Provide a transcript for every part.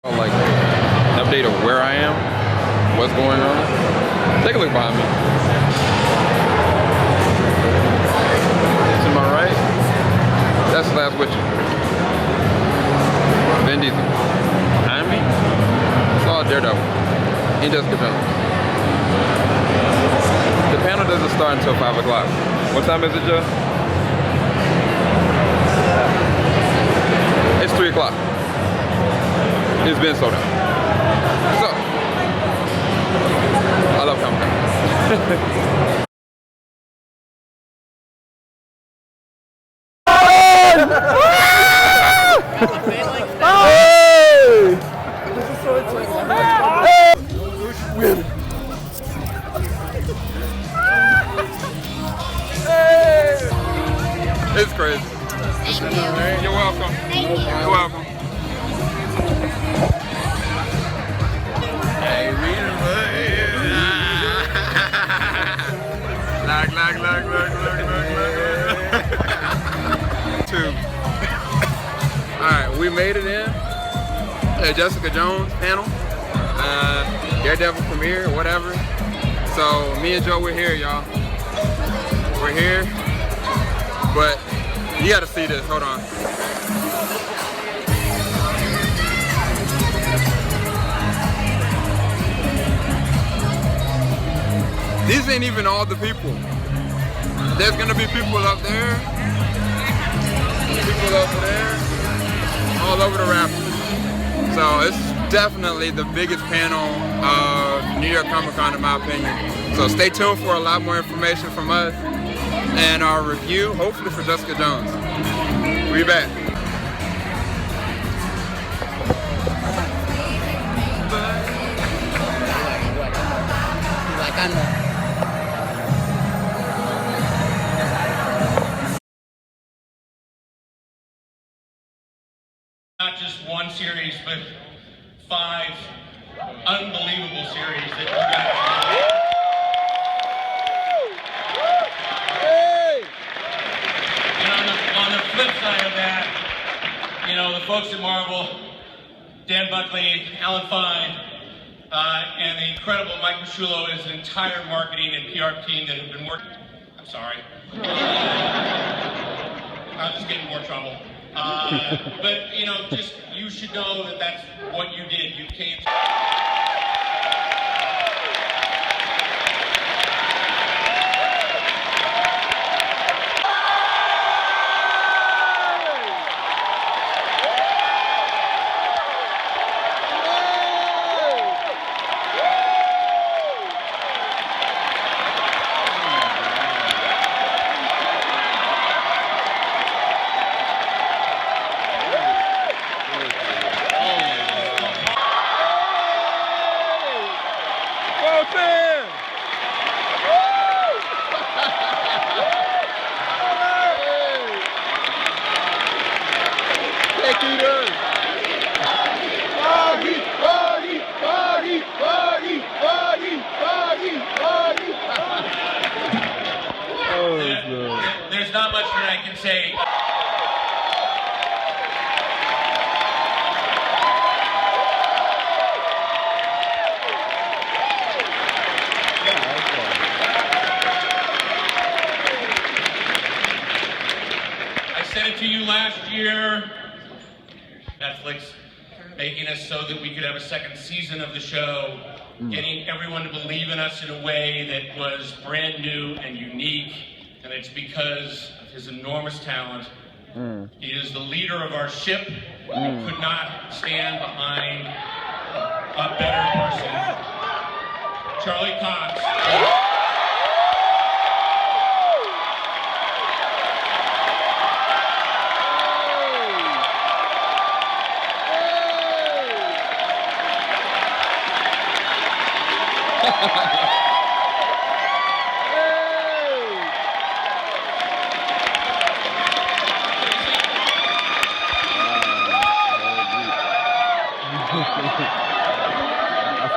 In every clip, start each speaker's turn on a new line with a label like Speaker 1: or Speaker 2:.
Speaker 1: Like an update of where I am, what's going on. Take a look behind me. To my right, that's the last Witcher. Vin Diesel. Behind me, it's all Daredevil. And Jessica Jones. The panel doesn't start until 5 o'clock. What time is it, Joe? It's 3 o'clock. It's been sold out. So, I love Comic-Con. It's crazy.
Speaker 2: Thank you.
Speaker 1: You're welcome.
Speaker 2: Thank you.
Speaker 1: You're welcome. Two. Alright, we made it in. Jessica Jones panel. Daredevil premiere, whatever. So me and Joe, we're here, y'all. We're here. But you gotta see this, hold on. These ain't even all the people. There's gonna be people up there, people over there, all over the Raptors. So it's definitely the biggest panel of New York Comic Con in my opinion. So stay tuned for a lot more information from us and our review, hopefully for Jessica Jones. We'll be back.
Speaker 3: Not just one series, but 5 unbelievable series that we got. And on the flip side of that, you know, the folks at Marvel, Dan Buckley, Alan Fine, and the incredible Mike Machullo and his entire marketing and PR team that have been working. I'm sorry. I'll just get in more trouble. But, you know, just, you should know that that's what you did. You came to... There's not much that I can say. I said it to you last year. Netflix making us so that we could have a second season of the show, getting everyone to believe in us in a way that was brand new and unique. And it's because of his enormous talent. He is the leader of our ship. We could not stand behind a better person. Charlie Cox.
Speaker 1: I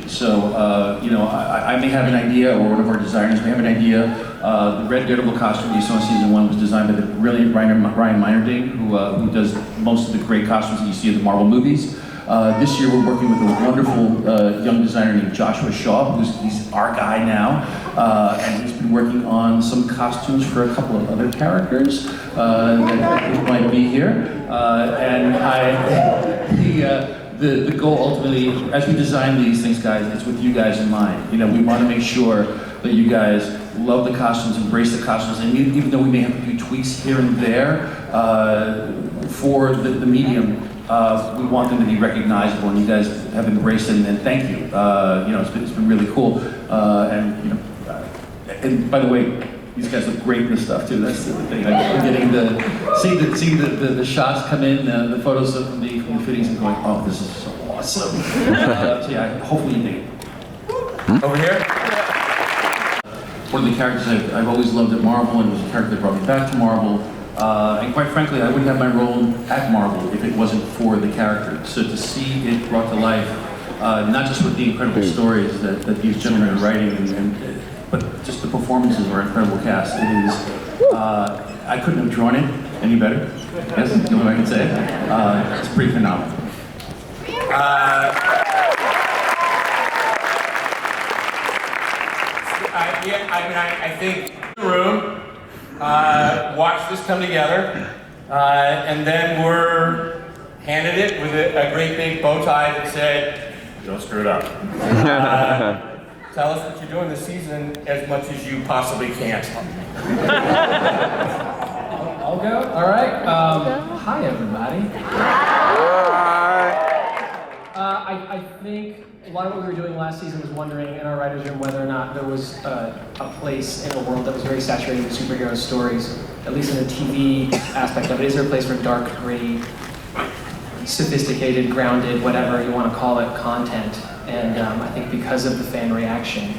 Speaker 2: So, you know, I may have an idea, or one of our designers may have an idea. The red Daredevil costume you saw in season 1 was designed by the brilliant Ryan Meinerding, who does most of the great costumes that you see in the Marvel movies. This year we're working with a wonderful young designer named Joshua Shaw, he's our guy now, and he's been working on some costumes for a couple of other characters that might be here. The goal ultimately, as we design these things, guys, it's with you guys in mind. You know, we want to make sure that you guys love the costumes, embrace the costumes, and even though we may have to do tweaks here and there for the medium, we want them to be recognizable, and you guys have embraced it, and thank you. You know, it's been really cool, and you know, and by the way, these guys look great in this stuff too. That's the thing. I'm getting seeing the shots come in, the photos from the fittings, and going, oh, this is so awesome. So yeah, hopefully you dig it. Over here. One of the characters I've always loved at Marvel, and was a character that brought me back to Marvel. And quite frankly, I wouldn't have my role at Marvel if it wasn't for the character. So to see it brought to life, not just with the incredible stories that these gentlemen are writing, but just the performances of our incredible cast. It is, I couldn't have drawn it any better. That's the only way I can say it. It's pretty phenomenal.
Speaker 3: I think the room, watch this come together, and then we're handed it with a great big bow tie that said, don't screw it up. Tell us what you're doing this season as much as you possibly can.
Speaker 4: I'll go. All right. Hi, everybody. I think a lot of what we were doing last season was wondering in our writers' room whether or not there was a place in a world that was very saturated with superhero stories, at least in the TV aspect of it. Is there a place for dark, gritty, sophisticated, grounded, whatever you want to call it, content? And I think because of the fan reaction,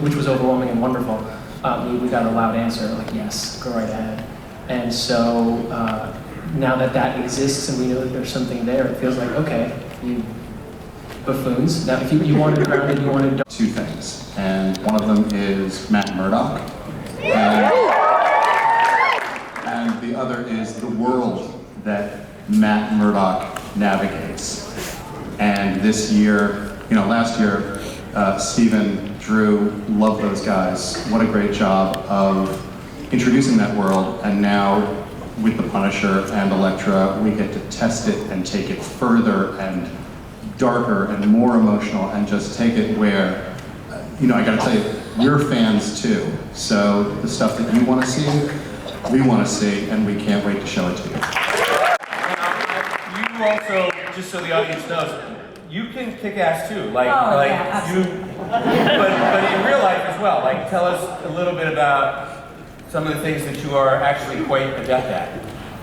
Speaker 4: which was overwhelming and wonderful, we got a loud answer, like, yes, go right ahead. And so now that exists and we know that there's something there, it feels like, okay, you buffoons. Now, if you wanted grounded, you wanted dark.
Speaker 2: Two things, and one of them is Matt Murdock, and the other is the world that Matt Murdock navigates. And this year, you know, last year, Stephen, Drew, love those guys. What a great job of introducing that world. And now, with the Punisher and Elektra, we get to test it and take it further and darker and more emotional, and just take it where, you know, I gotta tell you, we're fans too. So the stuff that you want to see, we want to see, and we can't wait to show it to you.
Speaker 3: You also, just so the audience knows, you can kick ass too. But in real life as well. Like, tell us a little bit about some of the things that you are actually quite adept at.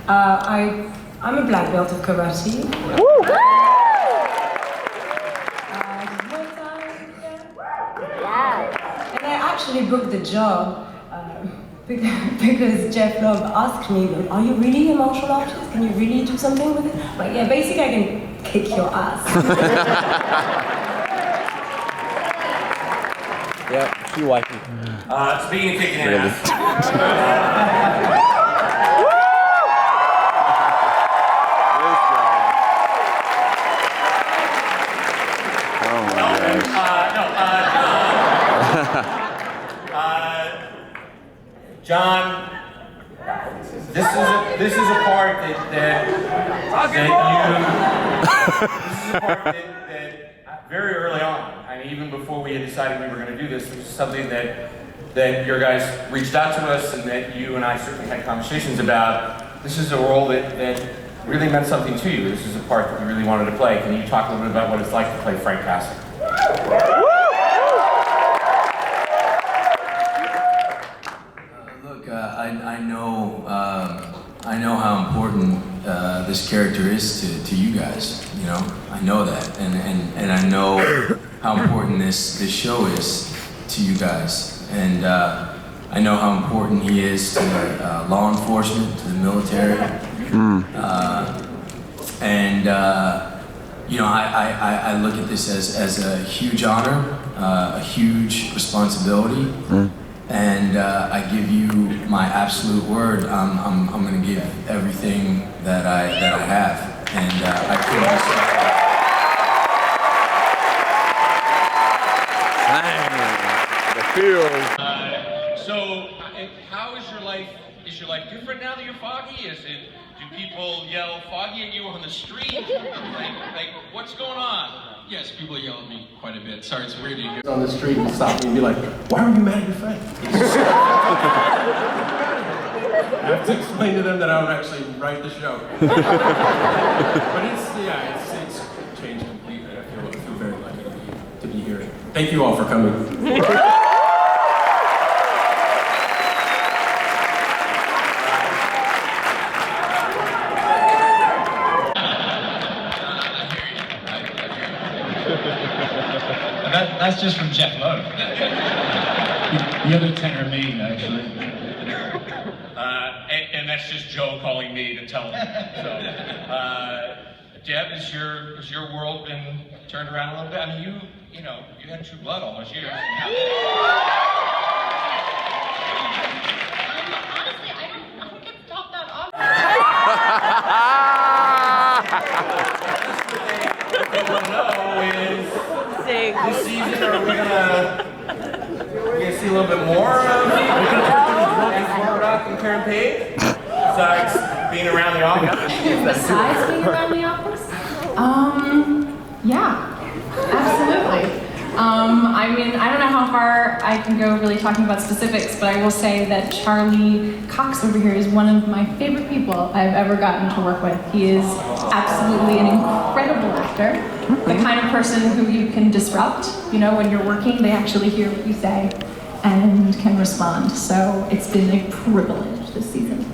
Speaker 5: I'm a black belt of karate. And I actually booked the job because Jeff Love asked me, are you really a martial artist? Can you really do something with it? Like, yeah, basically I can kick your ass.
Speaker 6: Yeah, she liked it.
Speaker 3: Speaking of kicking ass. John, this is a part that very early on, I mean, even before we had decided we were going to do this was something that your guys reached out to us, and that you and I certainly had conversations about. This is a role that really meant something to you. This is a part that you really wanted to play. Can you talk a little bit about what it's like to play Frank Castle?
Speaker 7: I know how important this character is to you guys. You know, I know that, and I know how important this show is to you guys, and I know how important he is to law enforcement, to the military, and you know, I look at this as a huge honor, a huge responsibility, and I give you my absolute word. I'm going to give everything that I have, and I couldn't be
Speaker 3: So, how is your life? Is your life different now that you're Foggy? Do people yell Foggy at you on the street? like, what's going on?
Speaker 8: Yes, people yell at me quite a bit. Sorry, it's weird to hear. On the street and stop me and be like, why are you mad at your friend? I have to explain to them that I would actually write the show. But it's changed completely. I feel very lucky to be here. Thank you all for coming.
Speaker 9: That's just from Jeff Lowe. The other 10 are me, actually.
Speaker 3: And that's just Joe calling me to tell me. So, Deb, has your world been turned around a little bit? I mean, you know, you had True Blood all those years.
Speaker 10: Honestly, I don't get to talk that often.
Speaker 11: This season, are we gonna see a little bit more of Florida and Karen Page? Besides being around the office?
Speaker 10: Besides being around the office? Yeah, absolutely. I mean, I don't know how far I can go really talking about specifics, but I will say that Charlie Cox over here is one of my favorite people I've ever gotten to work with. He is absolutely an incredible actor, the kind of person who you can disrupt. You know, when you're working, they actually hear what you say and can respond. So it's been a privilege this season.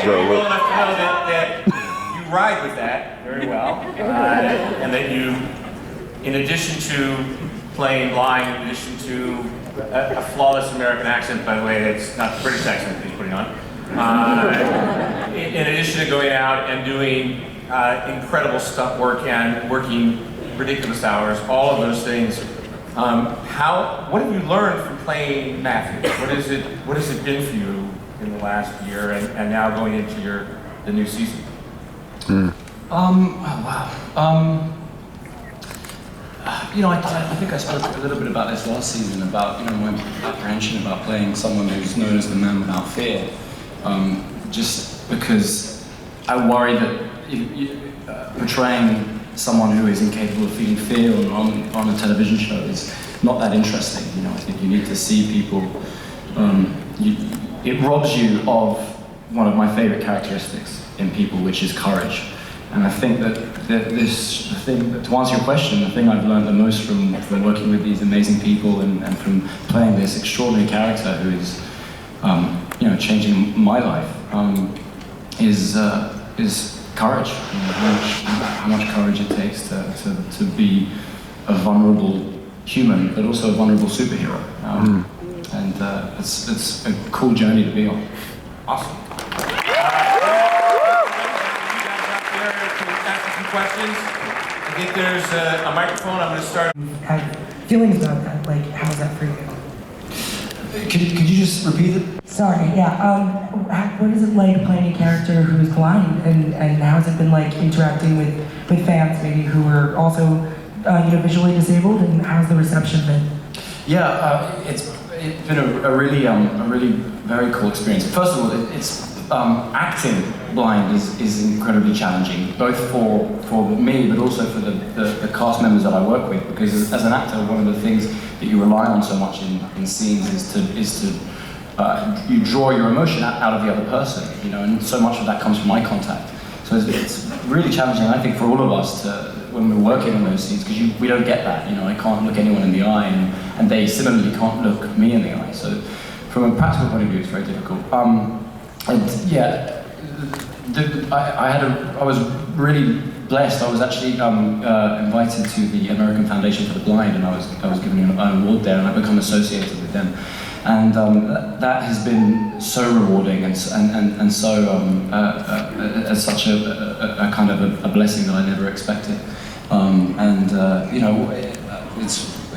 Speaker 11: I'm well enough to know that you ride with that very well, and that you, in addition to playing blind, in addition to a flawless American accent, by the way, it's not the British accent that he's putting on, in addition to going out and doing incredible stunt work and working ridiculous hours, all of those things, what have you learned from playing Matthew? What has it been for you in the last year and now going into the new season?
Speaker 2: You know, I think I spoke a little bit about this last season, about, you know, my apprehension about playing someone who's known as the man without fear. Just because I worry that portraying someone who is incapable of feeling fear on a television show is not that interesting. You know, I think you need to see people. It robs you of one of my favorite characteristics in people, which is courage. And I think that to answer your question, the thing I've learned the most from working with these amazing people and from playing this extraordinary character who is, you know, changing my life, is courage. You know, how much courage it takes to be a vulnerable human, but also a vulnerable superhero. And it's a cool journey to be on.
Speaker 11: Awesome. Questions. I think there's a microphone. I'm going to start.
Speaker 12: Have feelings about that? Like, how is that for you?
Speaker 2: Could you just repeat it?
Speaker 12: Sorry. Yeah. What is it like playing a character who is blind, and how has it been like interacting with fans maybe who are also you know, visually disabled, and how's the reception been?
Speaker 2: Yeah, it's been a really very cool experience. First of all, it's acting blind is incredibly challenging, both for me, but also for the cast members that I work with, because as an actor, one of the things that you rely on so much in scenes is to you draw your emotion out of the other person, you know, and so much of that comes from eye contact. So it's really challenging, I think, for all of us when we're working on those scenes, because we don't get that, you know. I can't look anyone in the eye, and they similarly can't look me in the eye. So from a practical point of view, it's very difficult. And yeah, I was really blessed. I was actually invited to the American Foundation for the Blind, and I was given an award there, and I've become associated with them. And that has been so rewarding and so such a kind of a blessing that I never expected. You know,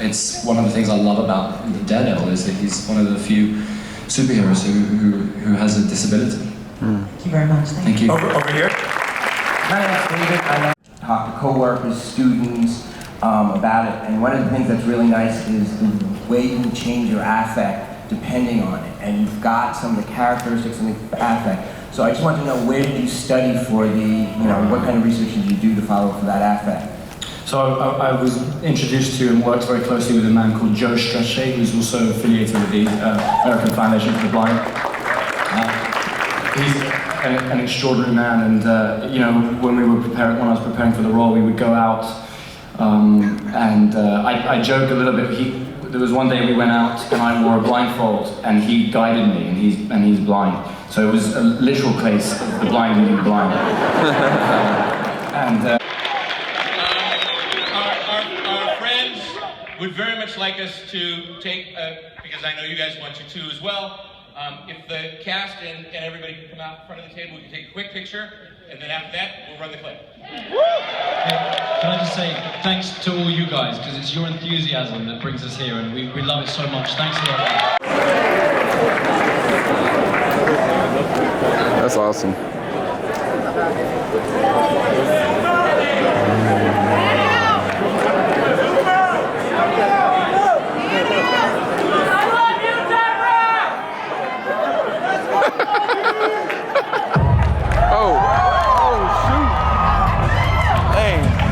Speaker 2: it's one of the things I love about Daredevil is that he's one of the few superheroes who has a disability.
Speaker 12: Thank you very much.
Speaker 2: Thank you.
Speaker 11: Over here.
Speaker 13: My name is David. I talk to coworkers, students about it, and one of the things that's really nice is the way you can change your affect depending on it, and you've got some of the characteristics and the affect. So I just want to know, where did you study for the, you know, what kind of research did you do to follow for that affect?
Speaker 2: So I was introduced to and worked very closely with a man called Joe Strechet, who's also affiliated with the American Foundation for the Blind. He's an extraordinary man, and you know, when I was preparing for the role, we would go out, and I joke a little bit. There was one day we went out, and I wore a blindfold, and he guided me, and he's blind. So it was a literal case of the blind leading the blind.
Speaker 3: Our friends would very much like us to take, because I know you guys want you to as well. If the cast and everybody can come out in front of the table, we can take a quick picture, and then after that, we'll run the clip.
Speaker 14: Can I just say thanks to all you guys, because it's your enthusiasm that brings us here, and we love it so much. Thanks a lot.
Speaker 1: That's awesome.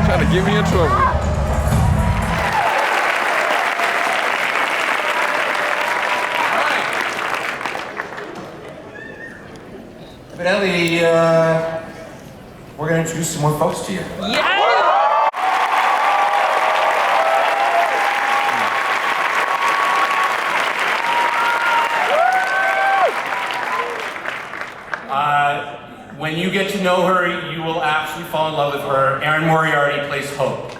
Speaker 1: Trying to get me in trouble.
Speaker 11: Evidently, we're going to introduce some more folks to you. When you get to know her, you will absolutely fall in love with her. Erin Moriarty plays Hope.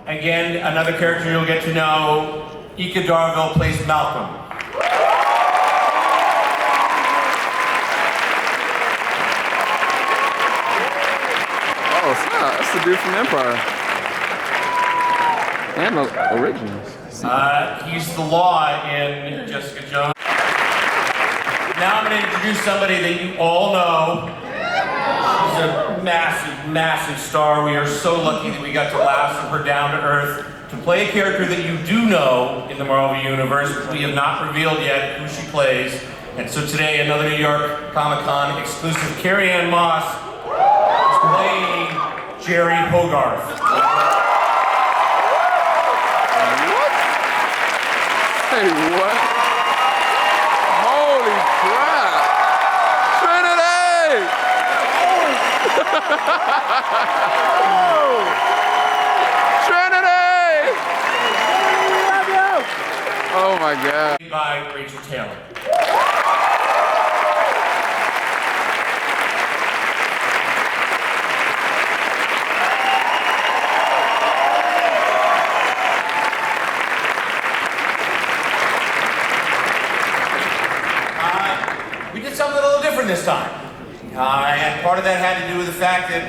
Speaker 11: Again, another character you'll get to know, Daredevil plays Malcolm.
Speaker 1: That's the dude from Empire. And the originals.
Speaker 11: He's the law in Jessica Jones. Now I'm going to introduce somebody that you all know. She's a massive, massive star. We are so lucky that we got to lasso her down to earth to play a character that you do know in the Marvel Universe. We have not revealed yet who she plays. And so today, another New York Comic-Con exclusive, Carrie Ann Moss is playing Jerry Hogarth.
Speaker 1: What? Hey, what? Holy crap! Trinity! Trinity! Oh my God.
Speaker 11: By Rachel Taylor. Something a little different this time. And part of that had to do with the fact that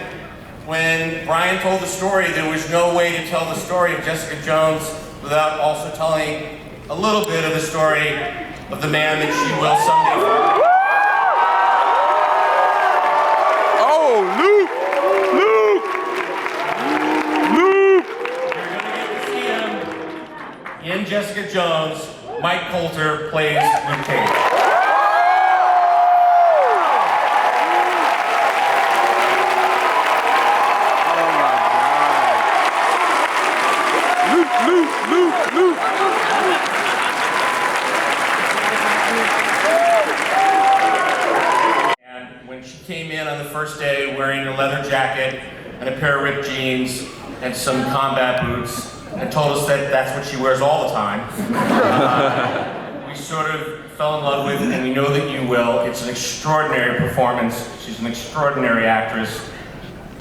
Speaker 11: when Brian told the story, there was no way to tell the story of Jessica Jones without also telling a little bit of the story of the man that she will someday find.
Speaker 1: Oh, Luke!
Speaker 11: You're going to get to see him in Jessica Jones. Mike Coulter plays Luke Cage. And when she came in on the first day wearing a leather jacket and a pair of ripped jeans,
Speaker 3: and some combat boots and told us that that's what she wears all the time. We sort of fell in love with it, and we know that you will. It's an extraordinary performance. She's an extraordinary actress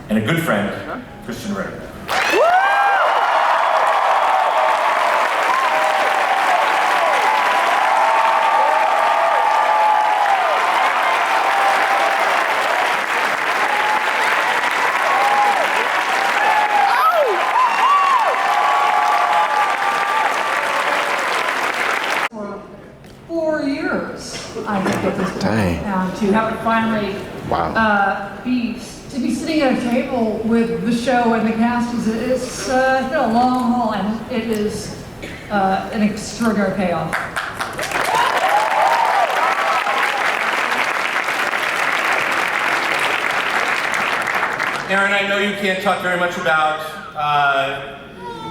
Speaker 3: and a good friend, Kristen Ritter.
Speaker 15: 4 years, I think, at this point.
Speaker 6: Dang.
Speaker 15: To have it finally to be sitting at a table with the show and the cast it's been a long haul, and it is an extraordinary payoff.
Speaker 3: Aaron, I know you can't talk very much about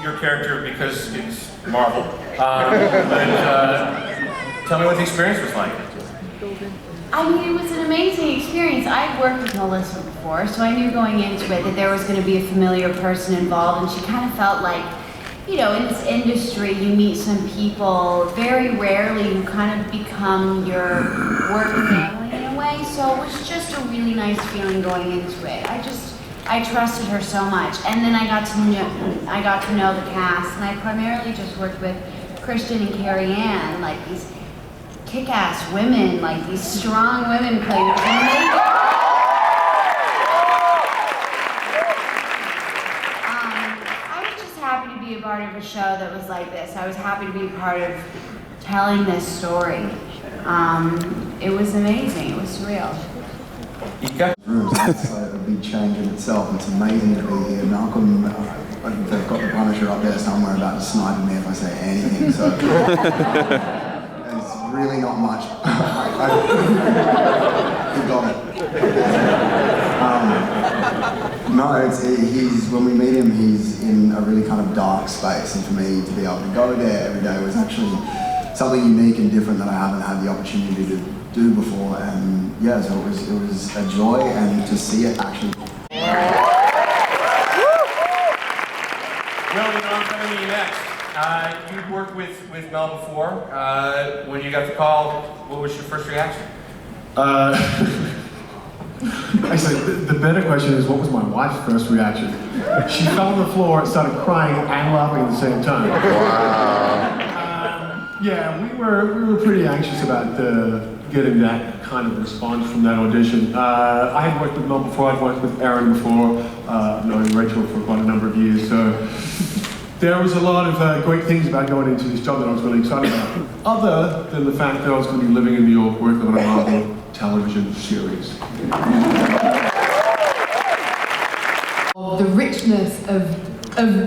Speaker 3: your character because it's Marvel, but tell me what the experience was like.
Speaker 16: I mean, it was an amazing experience. I'd worked with Melissa before, so I knew going into it that there was going to be a familiar person involved, and she kind of felt like, you know, in this industry, you meet some people very rarely who kind of become your work family in a way, so it was just a really nice feeling going into it. I trusted her so much, and then I got to know the cast, and I primarily just worked with Christian and Carrie Ann, like these kick-ass women, like these strong women playing with amazing. I was just happy to be a part of a show that was like this. I was happy to be a part of telling this story. It was amazing. It was surreal.
Speaker 17: That's a big change in itself. It's amazing to be here. Malcolm, they've got the Punisher up there somewhere about to snipe me if I say anything, so it's really not much. He got it. No, he's, when we meet him, he's in a really kind of dark space, and for me to be able to go there every day was actually something unique and different that I haven't had the opportunity to do before, and yeah, so it was a joy, and to see it actually.
Speaker 3: Will, you know I'm coming to you next. You've worked with Mel before. When you got the call, what was your first reaction?
Speaker 18: Actually, the better question is, what was my wife's first reaction? She fell on the floor and started crying and laughing at the same time.
Speaker 6: Wow.
Speaker 18: Yeah, we were pretty anxious about getting that kind of response from that audition. I had worked with Mel before, I'd worked with Aaron before, knowing Rachel for quite a number of years, so there was a lot of great things about going into this job that I was really excited about, other than the fact that I was going to be living in New York working on a Marvel television series.
Speaker 19: The richness of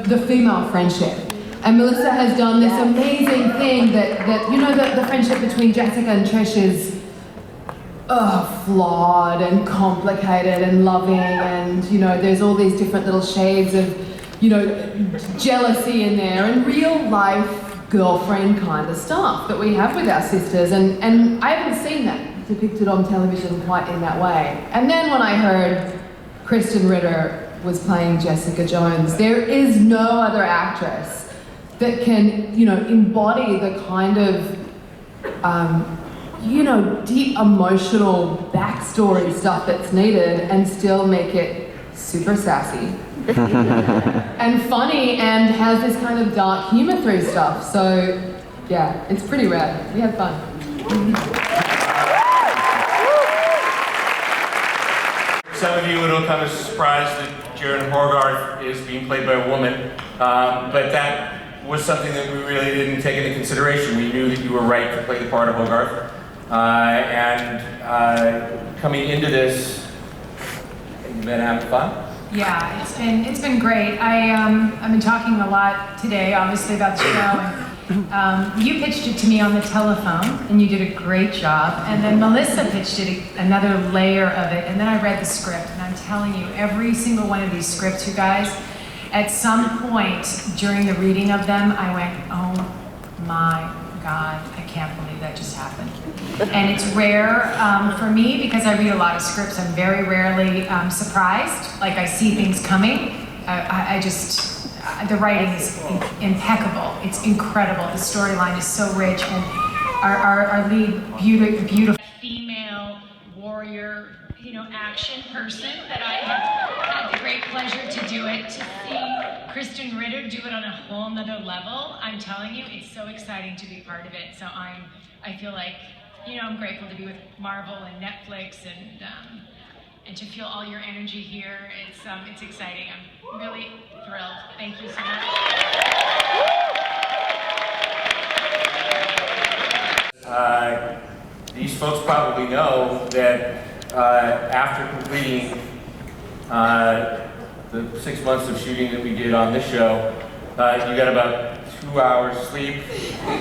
Speaker 19: the female friendship. And Melissa has done this amazing thing that you know, the friendship between Jessica and Trish is flawed and complicated and loving, and you know, there's all these different little shades of, you know, jealousy in there, and real life girlfriend kind of stuff that we have with our sisters, and I haven't seen that depicted on television quite in that way. And then when I heard Kristen Ritter was playing Jessica Jones, there is no other actress that can, you know, embody the kind of, you know, deep emotional backstory stuff that's needed and still make it super sassy and funny and has this kind of dark humor through stuff. So yeah, it's pretty rad. We had fun.
Speaker 3: Some of you will come as a surprise that Jaren Horgarth is being played by a woman, but that was something that we really didn't take into consideration. We knew that you were right to play the part of Hogarth, and coming into this, you've been having fun?
Speaker 20: Yeah, it's been great. I've been talking a lot today, obviously, about the show. And, you pitched it to me on the telephone, and you did a great job. And then Melissa pitched it, another layer of it, and then I read the script. And I'm telling you, every single one of these scripts, you guys, at some point during the reading of them, I went, oh my God, I can't believe that just happened. And it's rare for me because I read a lot of scripts. I'm very rarely surprised, like I see things coming. I just, the writing is impeccable. It's incredible. The storyline is so rich, and our lead, beautiful female warrior, action person that I have had the great pleasure to do it. To see Kristen Ritter do it on a whole nother level, I'm telling you, it's so exciting to be part of it. So I feel like, I'm grateful to be with Marvel and Netflix and to feel all your energy here. It's exciting. I'm really thrilled. Thank you so
Speaker 11: much. These folks probably know that after completing the 6 months of shooting that we did on this show, you got about 2 hours sleep,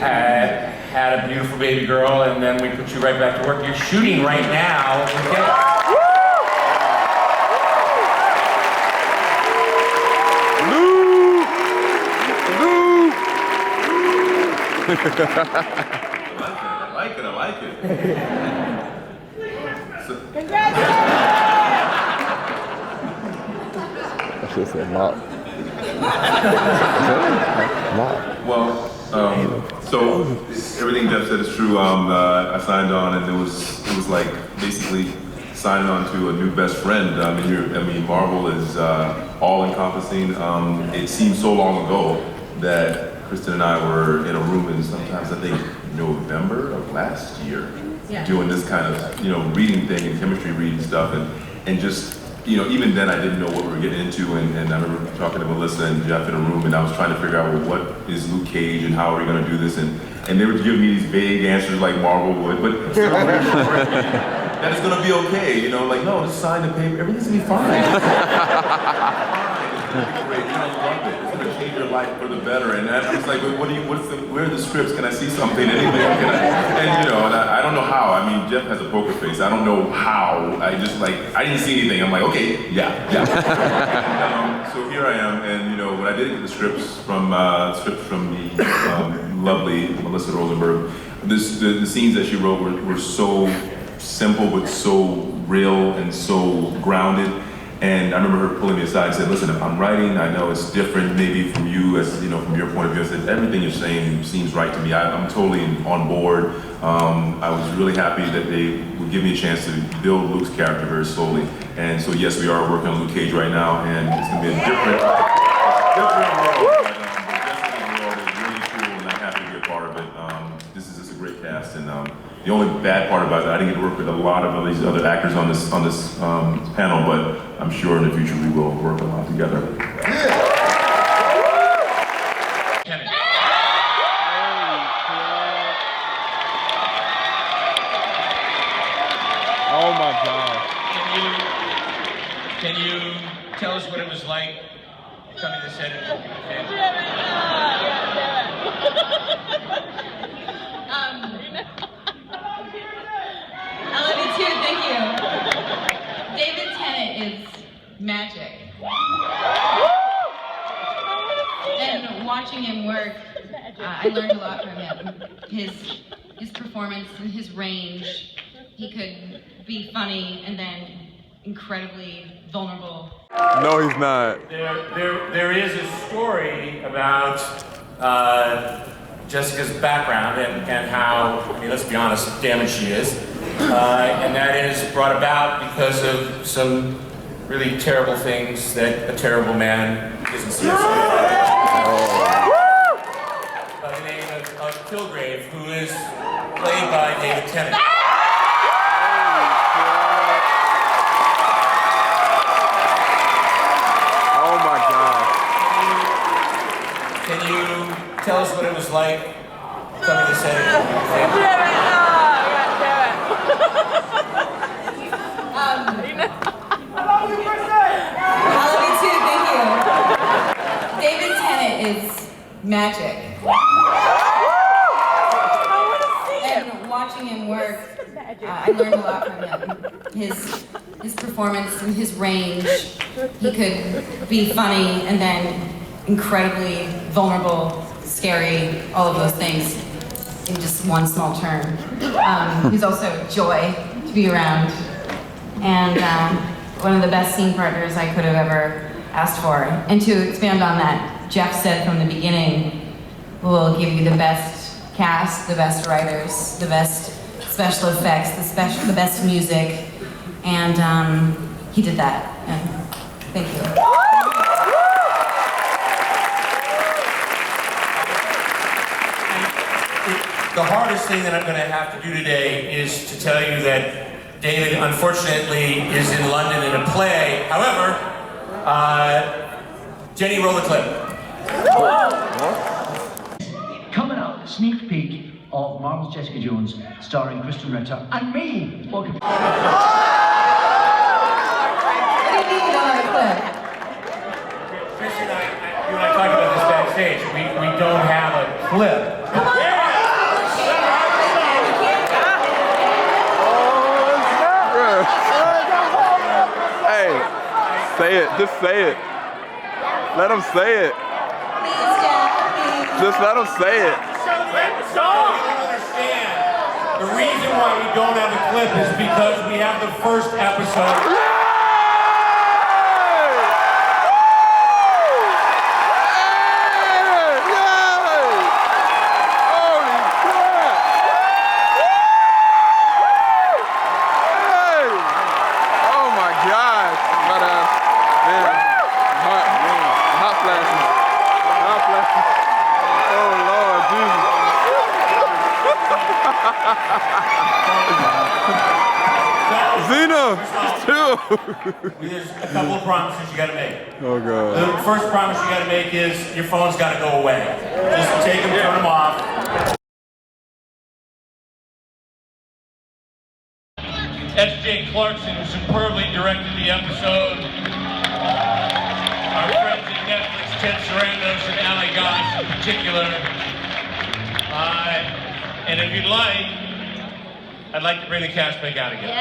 Speaker 11: had a beautiful baby girl, and then we put you right back to work. You're shooting right now.
Speaker 21: I like it.
Speaker 6: I should have said mop.
Speaker 21: Well, so everything Jeff said is true. I signed on, and it was like basically signing on to a new best friend. Marvel is all-encompassing. It seems so long ago that Kristen and I were in a room in sometimes I think November of last year, doing this kind of reading thing and chemistry reading stuff, and just even then I didn't know what we were getting into, and I remember talking to Melissa and Jeff in a room, and I was trying to figure out, well, what is Luke Cage and how are we going to do this, and they were giving me these vague answers like Marvel would, but still reassuring me that it's going to be okay, like, no, just sign the paper, everything's going to be fine. It's going to be great, you're going to love it, it's going to change your life for the better, and I was like, where are the scripts, can I see something, anything, and I don't know how, Jeff has a poker face, I don't know how, I didn't see anything, I'm like, okay, yeah. And, so here I am, and when I did get the scripts from the lovely Melissa Rosenberg, the scenes that she wrote were so simple but so real and so grounded. And I remember her pulling me aside and said, listen, if I'm writing, I know it's different maybe from you, as from your point of view. I said, everything you're saying seems right to me. I'm totally on board. I was really happy that they would give me a chance to build Luke's character very slowly. And so yes, we are working on Luke Cage right now, and it's gonna be a different world. But definitely a world is really cool, and I'm happy to be a part of it. This is just a great cast, and the only bad part about it, I didn't get to work with a lot of these other actors on this panel, but I'm sure in the future we will work a lot together.
Speaker 1: Oh my God.
Speaker 3: Can you tell us what it was like coming to set?
Speaker 10: I love you too, thank you. David Tennant is magic. And watching him work, I learned a lot from him. His performance and his range. He could be funny and then incredibly vulnerable.
Speaker 1: No, he's not.
Speaker 11: There is a story about Jessica's background and how, let's be honest, damaged she is. And that is brought about because of some really terrible things that a terrible man isn't serious by the name of Kilgrave, who is played by David Tennant.
Speaker 1: Oh my God.
Speaker 11: Can you tell us what it was like coming to set it?
Speaker 10: I love you too, thank you. David Tennant is magic. And watching him work, I learned a lot from him. His performance and his range. He could be funny and then incredibly vulnerable, scary, all of those things in just one small turn. He's also a joy to be around, and one of the best scene partners I could have ever
Speaker 4: asked for. And to expand on that, Jeff said from the beginning, we'll give you the best cast, the best writers, the best special effects, the best music, and he did that. And thank you.
Speaker 3: The hardest thing that I'm going to have to do today is to tell you that David, unfortunately, is in London in a play. However, Jenny, roll the clip.
Speaker 22: Coming up, sneak peek of Marvel's Jessica Jones, starring Kristen Ritter and me. Welcome.
Speaker 4: What do you mean you don't have a clip?
Speaker 3: Kristen and you and I talked about this backstage. We don't have a clip.
Speaker 4: Come on.
Speaker 1: Hey, say it. Just say it. Let him say it. Just let him say it.
Speaker 3: You don't understand. The reason why we don't have a clip is because we have the first episode.
Speaker 1: Zena, too.
Speaker 3: There's a couple of promises you gotta make.
Speaker 1: Oh God.
Speaker 3: The first promise you gotta make is your phone's gotta go away. Just take them, turn them off. S.J. Clarkson, who superbly directed the episode. Our friends at Netflix, Ted Sarandos and Ali Goss in particular. And if you'd like, I'd like to bring the cast back out again.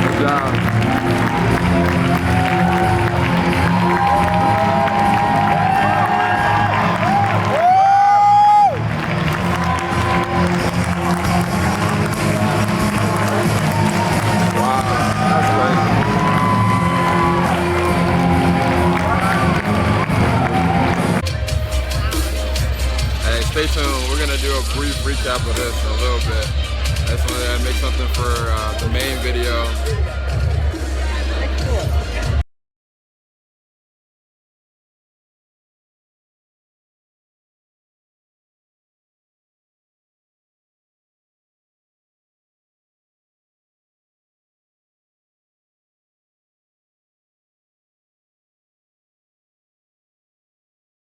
Speaker 1: Good job. Stay tuned. We're gonna do a brief recap of this in a little bit. That's gonna make something for the main video.